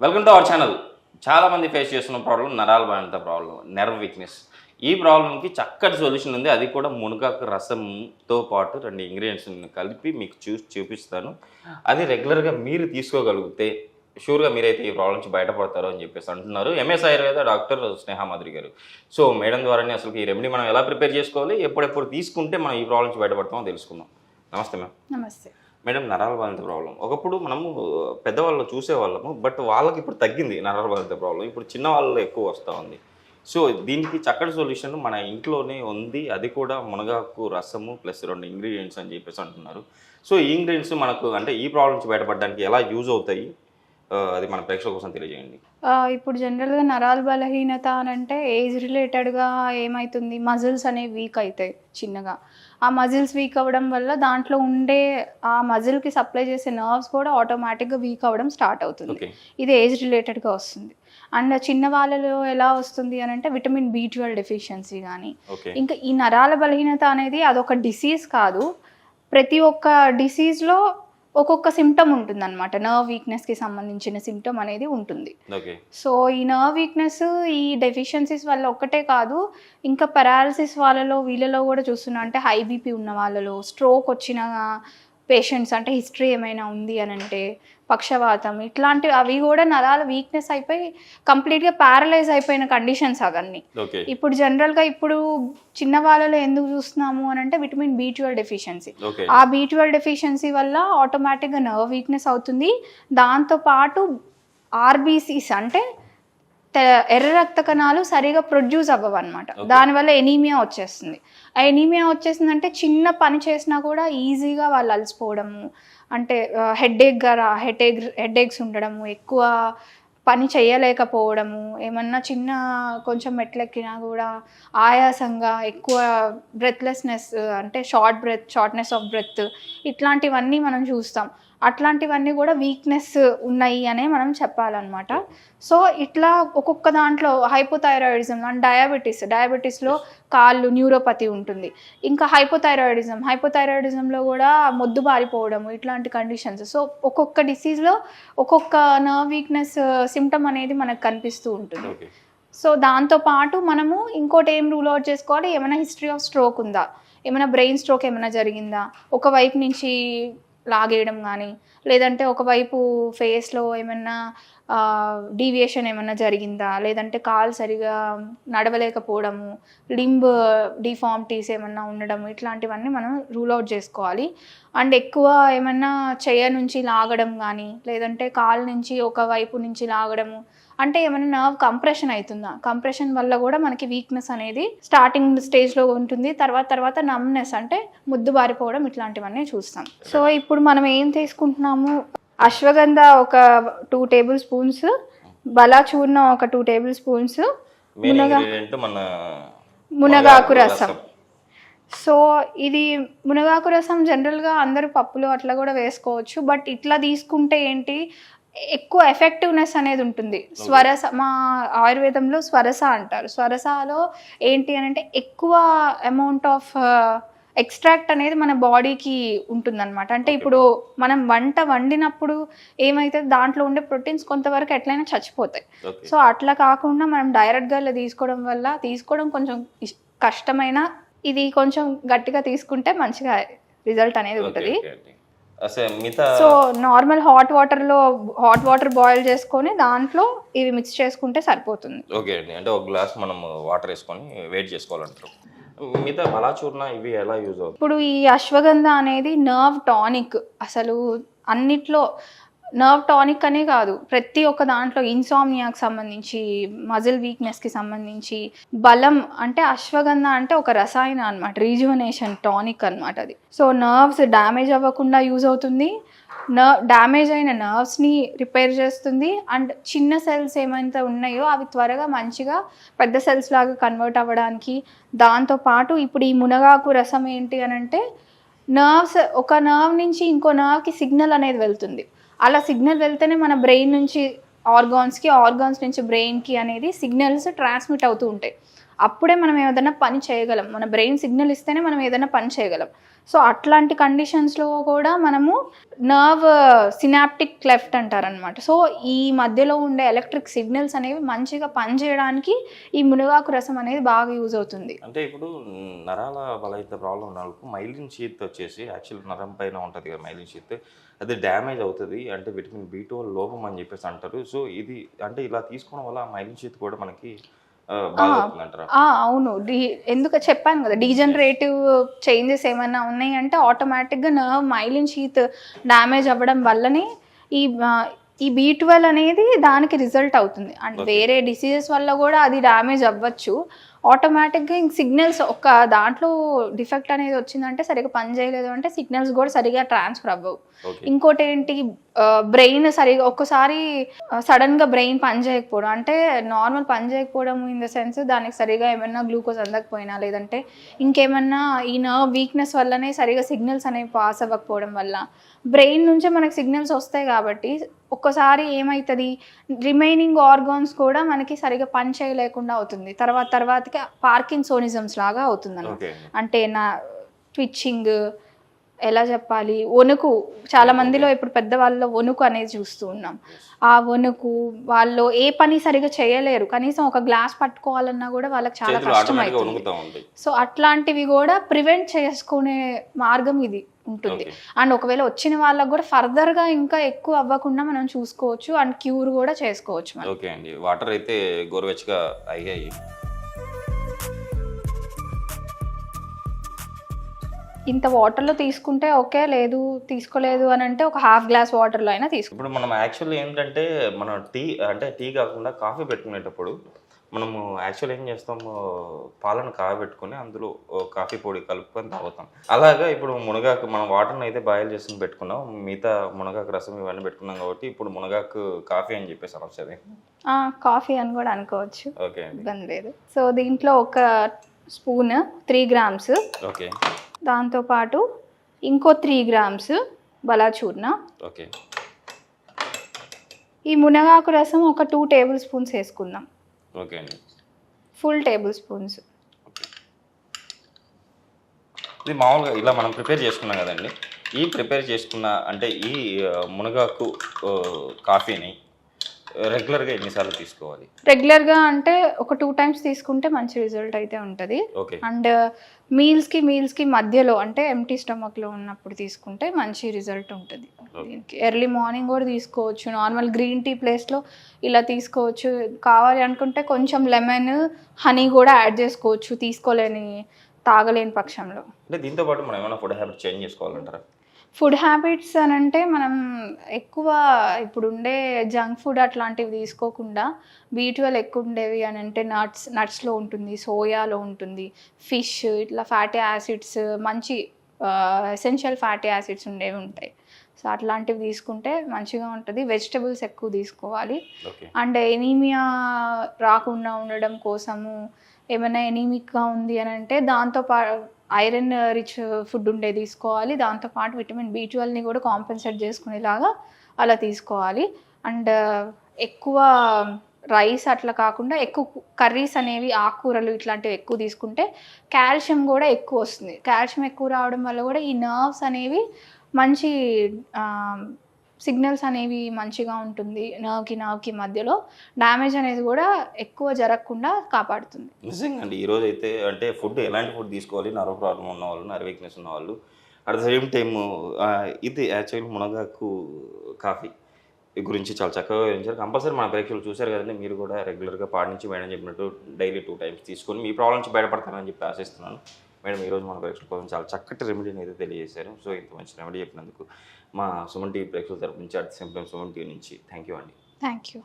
Welcome to our channel. చాలామంది face చేస్తున్న problem నరాల బలహీనత ప్రాబ్లం, నెర్వ్ వీక్నెస్. ఈ ప్రాబ్లంకి చక్కటి సొల్యూషన్ ఉంది. అది కూడా మునగాకు రసంతో పాటు 2 ఇంగ్రీడియంట్స్ని కలిపి మీకు చూపిస్తాను. అది రెగ్యులర్గా మీరు తీసుకోగలిగితే షూర్గా మీరైతే ఈ ప్రాబ్లం నుంచి బయటపడతారు అని చెప్పేసి అంటున్నారు ఎంఎస్ ఆయుర్వేద డాక్టర్ స్నేహా మాధురి గారు. సో మేడం ద్వారానే అసలు ఈ రెమెడీ మనం ఎలా ప్రిపేర్ చేసుకోవాలి, ఎప్పుడెప్పుడు తీసుకుంటే మనం ఈ ప్రాబ్లం నుంచి బయటపడతామో తెలుసుకుందాం. నమస్తే మ్యామ్. నమస్తే. మేడం, నరాల బలహీనత ప్రాబ్లం ఒకప్పుడు మనము పెద్దవాళ్ళు చూసేవాళ్ళము, బట్ వాళ్ళకి ఇప్పుడు తగ్గింది నరాల బలహీనత ప్రాబ్లం. ఇప్పుడు చిన్న వాళ్ళు ఎక్కువ వస్తూ ఉంది. సో దీనికి చక్కటి సొల్యూషన్ మన ఇంట్లోనే ఉంది. అది కూడా మునగాకు రసము ప్లస్ 2 ఇంగ్రీడియంట్స్ అని చెప్పేసి అంటున్నారు. సో ఈ ఇంగ్రీడియంట్స్ మనకు అంటే ఈ ప్రాబ్లం నుంచి బయటపడడానికి ఎలా యూజ్ అవుతాయి, అది మన ప్రేక్షకుల కోసం తెలియజేయండి. ఇప్పుడు జనరల్గా నరాల బలహీనత అని అంటే ఏజ్ రిలేటెడ్గా ఏమవుతుంది, మజిల్స్ అనేవి వీక్ అవుతాయి చిన్నగా. ఆ మజిల్స్ వీక్ అవ్వడం వల్ల దాంట్లో ఉండే ఆ మజిల్కి సప్లై చేసే నర్వ్స్ కూడా ఆటోమేటిక్గా వీక్ అవ్వడం స్టార్ట్ అవుతుంది. ఇది ఏజ్ రిలేటెడ్గా వస్తుంది. అండ్ చిన్న వాళ్ళలో ఎలా వస్తుంది అని అంటే విటమిన్ B12 డెఫిషియన్సీ కానీ. ఇంకా ఈ నరాల బలహీనత అనేది అదొక డిసీజ్ కాదు. ప్రతి ఒక్క డిసీజ్లో ఒక్కొక్క సిమ్టమ్ ఉంటుంది అనమాట. నర్వ్ వీక్నెస్కి సంబంధించిన సిమ్టమ్ అనేది ఉంటుంది. సో ఈ నర్వ్ వీక్నెస్ ఈ డెఫిషియన్సీస్ వల్ల ఒక్కటే కాదు, ఇంకా పెరాలసిస్ వాళ్ళలో వీళ్ళలో కూడా చూస్తున్నా. అంటే హై బీపీ ఉన్న వాళ్ళలో, స్ట్రోక్ వచ్చిన పేషెంట్స్, అంటే హిస్టరీ ఏమైనా ఉంది అని అంటే, పక్షవాతం, ఇట్లాంటివి అవి కూడా నరాల వీక్నెస్ అయిపోయి కంప్లీట్గా ప్యారలైజ్ అయిపోయిన కండిషన్స్ అవన్నీ. ఇప్పుడు జనరల్గా ఇప్పుడు చిన్న వాళ్ళలో ఎందుకు చూస్తున్నాము అని అంటే విటమిన్ B12 డెఫిషియన్సీ. ఆ B12 డెఫిషియన్సీ వల్ల ఆటోమేటిక్గా నర్వ్ వీక్నెస్ అవుతుంది. దాంతోపాటు RBCs అంటే ఎర్ర రక్త కణాలు సరిగా ప్రొడ్యూస్ అవ్వవు అనమాట. దానివల్ల ఎనీమియా వచ్చేస్తుంది. ఆ ఎనీమియా వచ్చేసిందంటే చిన్న పని చేసినా కూడా ఈజీగా వాళ్ళు అలసిపోవడము, అంటే హెడేక్స్ ఉండడము, ఎక్కువ పని చేయలేకపోవడము, ఏమన్నా చిన్న కొంచెం మెట్లెక్కినా కూడా ఆయాసంగా, ఎక్కువ బ్రెత్లెస్నెస్, అంటే షార్ట్నెస్ ఆఫ్ బ్రెత్, ఇట్లాంటివన్నీ మనం చూస్తాం. అట్లాంటివన్నీ కూడా వీక్నెస్ ఉన్నాయి అనే మనం చెప్పాలన్నమాట. సో ఇట్లా ఒక్కొక్క దాంట్లో హైపోథైరాయిడిజం అండ్ డయాబెటీస్లో కాళ్ళు న్యూరోపతి ఉంటుంది. ఇంకా హైపోథైరాయిడిజంలో కూడా మొద్దు బారిపోవడము, ఇట్లాంటి కండిషన్స్. సో ఒక్కొక్క డిసీజ్లో ఒక్కొక్క నర్వ్ వీక్నెస్ సిమ్టమ్ అనేది మనకు కనిపిస్తూ ఉంటుంది. సో దాంతోపాటు మనము ఇంకోటి ఏం రూల్ అవుట్ చేసుకోవాలి, ఏమైనా హిస్టరీ ఆఫ్ స్ట్రోక్ ఉందా, ఏమైనా బ్రెయిన్ స్ట్రోక్ ఏమైనా జరిగిందా, ఒకవైపు నుంచి లాగేయడం కానీ, లేదంటే ఒకవైపు ఫేస్లో ఏమన్నా డీవియేషన్ ఏమన్నా జరిగిందా, లేదంటే కాలు సరిగా నడవలేకపోవడము, లింబ్ డిఫార్మిటీస్ ఏమన్నా ఉండడం, ఇట్లాంటివన్నీ మనం రూల్ అవుట్ చేసుకోవాలి. అండ్ ఎక్కువ ఏమన్నా చెయ్య నుంచి లాగడం కానీ, లేదంటే కాలు నుంచి ఒకవైపు నుంచి లాగడము, అంటే ఏమైనా నర్వ్ కంప్రెషన్ అవుతుందా, కంప్రెషన్ వల్ల కూడా మనకి వీక్నెస్ అనేది స్టార్టింగ్ స్టేజ్లో ఉంటుంది. తర్వాత నమ్నెస్, అంటే ముద్దు బారిపోవడం, ఇట్లాంటివన్నీ చూస్తాం. సో ఇప్పుడు మనం ఏం తీసుకుంటున్నాము, అశ్వగంధ ఒక 2 టేబుల్ స్పూన్స్, బలాచూర్ణం ఒక 2 టేబుల్ స్పూన్స్, మునగాకు రసం. సో ఇది మునగాకు రసం జనరల్గా అందరూ పప్పులు అట్లా కూడా వేసుకోవచ్చు, బట్ ఇట్లా తీసుకుంటే ఏంటి, ఎక్కువ ఎఫెక్టివ్నెస్ అనేది ఉంటుంది. మా ఆయుర్వేదంలో స్వరస అంటారు. స్వరసలో ఏంటి అని అంటే ఎక్కువ అమౌంట్ ఆఫ్ ఎక్స్ట్రాక్ట్ అనేది మన బాడీకి ఉంటుందన్నమాట. అంటే ఇప్పుడు మనం వంట వండినప్పుడు ఏమైతే దాంట్లో ఉండే ప్రోటీన్స్ కొంతవరకు ఎట్లయినా చచ్చిపోతాయి. సో అట్లా కాకుండా మనం డైరెక్ట్గా ఇలా తీసుకోవడం కొంచెం కష్టమైన, ఇది కొంచెం గట్టిగా తీసుకుంటే మంచిగా రిజల్ట్ అనేది ఉంటుంది. So normal hot water boil చేసుకొని దాంట్లో ఇవి మిక్స్ చేసుకుంటే సరిపోతుంది. ఓకే అండి, అంటే ఒక గ్లాస్ మనం వాటర్ వేసుకొని వెయిట్ చేసుకోవాలంటారు. మిగతా బలాచూర్ణ ఇవి ఎలా యూజ్ అవుతుంది? ఇప్పుడు ఈ అశ్వగంధ అనేది నర్వ్ టానిక్. అసలు అన్నిట్లో నర్వ్ టానిక్ అనే కాదు, ప్రతి ఒక్క దాంట్లో ఇన్సామ్నియాకి సంబంధించి, మజిల్ వీక్నెస్కి సంబంధించి బలం, అంటే అశ్వగంధ అంటే ఒక రసాయన అనమాట, రీజువనేషన్ టానిక్ అనమాట అది. సో నర్వ్స్ డ్యామేజ్ అవ్వకుండా యూజ్ అవుతుంది, డ్యామేజ్ అయిన నర్వ్స్ని రిపేర్ చేస్తుంది. అండ్ చిన్న సెల్స్ ఏమైతే ఉన్నాయో అవి త్వరగా మంచిగా పెద్ద సెల్స్ లాగా కన్వర్ట్ అవ్వడానికి. దాంతోపాటు ఇప్పుడు ఈ మునగాకు రసం ఏంటి అని అంటే, ఒక నర్వ్ నుంచి ఇంకో నర్వ్కి సిగ్నల్ అనేది వెళ్తుంది. అలా సిగ్నల్ వెళ్తేనే మన బ్రెయిన్ నుంచి ఆర్గాన్స్ నుంచి బ్రెయిన్కి అనేది సిగ్నల్స్ ట్రాన్స్మిట్ అవుతూ ఉంటాయి. అప్పుడే మనం ఏదైనా పని చేయగలం. మన బ్రెయిన్ సిగ్నల్ ఇస్తేనే మనం ఏదైనా పని చేయగలం. సో అట్లాంటి కండిషన్స్లో కూడా మనము నర్వ్ సినాప్టిక్ క్లెఫ్ట్ అంటారనమాట. సో ఈ మధ్యలో ఉండే ఎలక్ట్రిక్ సిగ్నల్స్ అనేవి మంచిగా పనిచేయడానికి ఈ మునగాకు రసం అనేది బాగా యూజ్ అవుతుంది. అంటే ఇప్పుడు నరాల బలహీనత ప్రాబ్లం ఉన్న వాళ్ళకు మైలిన్ షీత్ వచ్చేసి యాక్చువల్ నరం పైన ఉంటుంది కదా మైలిన్ షీత్, అది డ్యామేజ్ అవుతుంది అంటే విటమిన్ B12 లోపం అని చెప్పేసి అంటారు. సో ఇది అంటే ఇలా తీసుకోవడం వల్ల మైలిన్ షీత్ కూడా మనకి బాగవుతుంది అంటారా? అవును. ఎందుకు చెప్పాను కదా, డీజనరేటివ్ చేంజెస్ ఏమైనా ఉన్నాయంటే ఆటోమేటిక్గా నర్వ్ మైలిన్ షీత్ డ్యామేజ్ అవ్వడం వల్లనే ఈ ఈ B12 అనేది దానికి రిజల్ట్ అవుతుంది. అండ్ వేరే డిసీజెస్ వల్ల కూడా అది డ్యామేజ్ అవ్వచ్చు. ఆటోమేటిక్గా ఇంక సిగ్నల్స్ ఒక దాంట్లో డిఫెక్ట్ అనేది వచ్చిందంటే సరిగ్గా పని చేయలేదు అంటే సిగ్నల్స్ కూడా సరిగ్గా ట్రాన్స్ఫర్ అవ్వవు. ఇంకోటి ఏంటి, బ్రెయిన్ సరిగా ఒక్కసారి సడన్గా బ్రెయిన్ పని చేయకపోవడం, అంటే నార్మల్ పని చేయకపోవడం ఇన్ ద సెన్స్ దానికి సరిగా ఏమైనా గ్లూకోజ్ అందకపోయినా లేదంటే ఇంకేమన్నా ఈ నర్వ్ వీక్నెస్ వల్లనే సరిగా సిగ్నల్స్ అనేవి పాస్ అవ్వకపోవడం వల్ల బ్రెయిన్ నుంచే మనకి సిగ్నల్స్ వస్తాయి కాబట్టి ఒక్కసారి ఏమవుతుంది, రిమైనింగ్ ఆర్గాన్స్ కూడా మనకి సరిగా పని చేయలేకుండా అవుతుంది. తర్వాతకి పార్కిన్సోనిజమ్స్ లాగా అవుతుంది అన్నమాట. అంటే నా ట్విచ్చింగ్, ఎలా చెప్పాలి, వణుకు, చాలా మందిలో ఇప్పుడు పెద్దవాళ్ళలో వణుకు అనేది చూస్తూ ఉన్నాం. ఆ వణుకు, వాళ్ళు ఏ పని సరిగా చేయలేరు, కనీసం ఒక గ్లాస్ పట్టుకోవాలన్నా కూడా వాళ్ళకి చాలా కష్టం అవుతుంది. సో అట్లాంటివి కూడా ప్రివెంట్ చేసుకునే మార్గం ఇది ఉంటుంది. అండ్ ఒకవేళ వచ్చిన వాళ్ళకి కూడా ఫర్దర్గా ఇంకా ఎక్కువ అవ్వకుండా మనం చూసుకోవచ్చు అండ్ క్యూర్ కూడా చేసుకోవచ్చు. ఓకే అండి, వాటర్ అయితే గోరువెచ్చగా అయ్యాయి. ఇంత వాటర్లో తీసుకుంటే ఓకే, లేదు తీసుకోలేదు అని అంటే ఒక హాఫ్ గ్లాస్ వాటర్లో అయినా తీసుకో. ఇప్పుడు మనం యాక్చువల్లీ ఏంటంటే మనం టీ కాకుండా కాఫీ పెట్టుకునేటప్పుడు మనము యాక్చువల్ ఏం చేస్తాము, పాలను కాగబెట్టుకొని అందులో కాఫీ పొడి కలుపుకొని తాగుతాం. అలాగా ఇప్పుడు మునగాకు మనం వాటర్ని అయితే బాయిల్ చేసుకుని పెట్టుకున్నాం, మిగతా మునగాకు రసం ఇవన్నీ పెట్టుకున్నాం కాబట్టి ఇప్పుడు మునగాకు కాఫీ అని చెప్పేసి అనొచ్చు. కాఫీ అని కూడా అనుకోవచ్చు, ఓకే, ఇబ్బంది లేదు. సో దీంట్లో ఒక స్పూన్ 3 grams, ఓకే, దాంతోపాటు ఇంకో 3 grams బలాచూర్ణ, ఓకే. ఈ మునగాకు రసం ఒక 2 tablespoons వేసుకుందాం. ఓకే అండి, ఫుల్ టేబుల్ స్పూన్స్. ఇది మామూలుగా ఇలా మనం ప్రిపేర్ చేసుకున్నాం కదండి, ఈ ప్రిపేర్ చేసుకున్న అంటే ఈ మునగాకు కాఫీని రెగ్యులర్గా ఎన్నిసార్లు తీసుకోవాలి? రెగ్యులర్గా అంటే ఒక 2 times తీసుకుంటే మంచి రిజల్ట్ అయితే ఉంటుంది. అండ్ మీల్స్కి మధ్యలో అంటే ఎంటీ స్టమక్లో ఉన్నప్పుడు తీసుకుంటే మంచి రిజల్ట్ ఉంటుంది. దీనికి ఎర్లీ మార్నింగ్ కూడా తీసుకోవచ్చు, నార్మల్ గ్రీన్ టీ ప్లేస్లో ఇలా తీసుకోవచ్చు. కావాలి అనుకుంటే కొంచెం లెమన్, హనీ కూడా యాడ్ చేసుకోవచ్చు తాగలేని పక్షంలో. అంటే దీంతో పాటు మనం ఏమైనా ఫుడ్ హ్యాబిట్ చేంజ్ చేసుకోవాలంటారా? ఫుడ్ హ్యాబిట్స్ అని అంటే మనం ఎక్కువ ఇప్పుడు ఉండే జంక్ ఫుడ్ అట్లాంటివి తీసుకోకుండా B12 ఎక్కువ ఉండేవి అని అంటే నట్స్లో ఉంటుంది, సోయాలో ఉంటుంది, ఫిష్, ఇట్లా ఫ్యాటీ యాసిడ్స్, మంచి ఎసెన్షియల్ ఫ్యాటీ యాసిడ్స్ ఉండేవి ఉంటాయి. సో అట్లాంటివి తీసుకుంటే మంచిగా ఉంటుంది. వెజిటబుల్స్ ఎక్కువ తీసుకోవాలి. అండ్ ఎనీమియా రాకుండా ఉండడం కోసము ఏమైనా ఎనీమిక్గా ఉంది అని అంటే ఐరన్ రిచ్ ఫుడ్ ఉండే తీసుకోవాలి. దాంతోపాటు విటమిన్ B12ని కూడా కాంపెన్సేట్ చేసుకునేలాగా అలా తీసుకోవాలి. అండ్ ఎక్కువ రైస్ అట్లా కాకుండా ఎక్కువ కర్రీస్ అనేవి, ఆకుకూరలు ఇట్లాంటివి ఎక్కువ తీసుకుంటే కాల్షియం కూడా ఎక్కువ వస్తుంది. కాల్షియం ఎక్కువ రావడం వల్ల కూడా ఈ నర్వ్స్ అనేవి మంచి సిగ్నల్స్ అనేవి మంచిగా ఉంటుంది. నర్వ్కి మధ్యలో డ్యామేజ్ అనేది కూడా ఎక్కువ జరగకుండా కాపాడుతుంది. నిజంగా అండి, ఈరోజు అయితే అంటే ఫుడ్ ఎలాంటి ఫుడ్ తీసుకోవాలి, నర్వ్ ప్రాబ్లం ఉన్న వాళ్ళు, నర్వ్ వీక్నెస్ ఉన్న వాళ్ళు, అట్ ద సేమ్ టైమ్ ఇది యాక్చువల్లీ మునగాకు కాఫీ గురించి చాలా చక్కగా వివరించారు. కంపల్సరీ మన ప్రేక్షకులు చూశారు కదండి, మీరు కూడా రెగ్యులర్గా పాటించి మేడం చెప్పినట్టు డైలీ 2 times తీసుకొని మీ ప్రాబ్లం నుంచి బయటపడతారని చెప్పి ఆశిస్తున్నాను. మేడం ఈరోజు మన ప్రేక్షకుల కోసం చాలా చక్కటి రెమెడీని అయితే తెలియజేశారు. సో ఇంత మంచి రెమెడీ చెప్పినందుకు మా సుమన్ టీవీ ప్రేక్షకుల తరపు నుంచి, at the same time Suman TV నుంచి థ్యాంక్ యూ అండి. Thank you.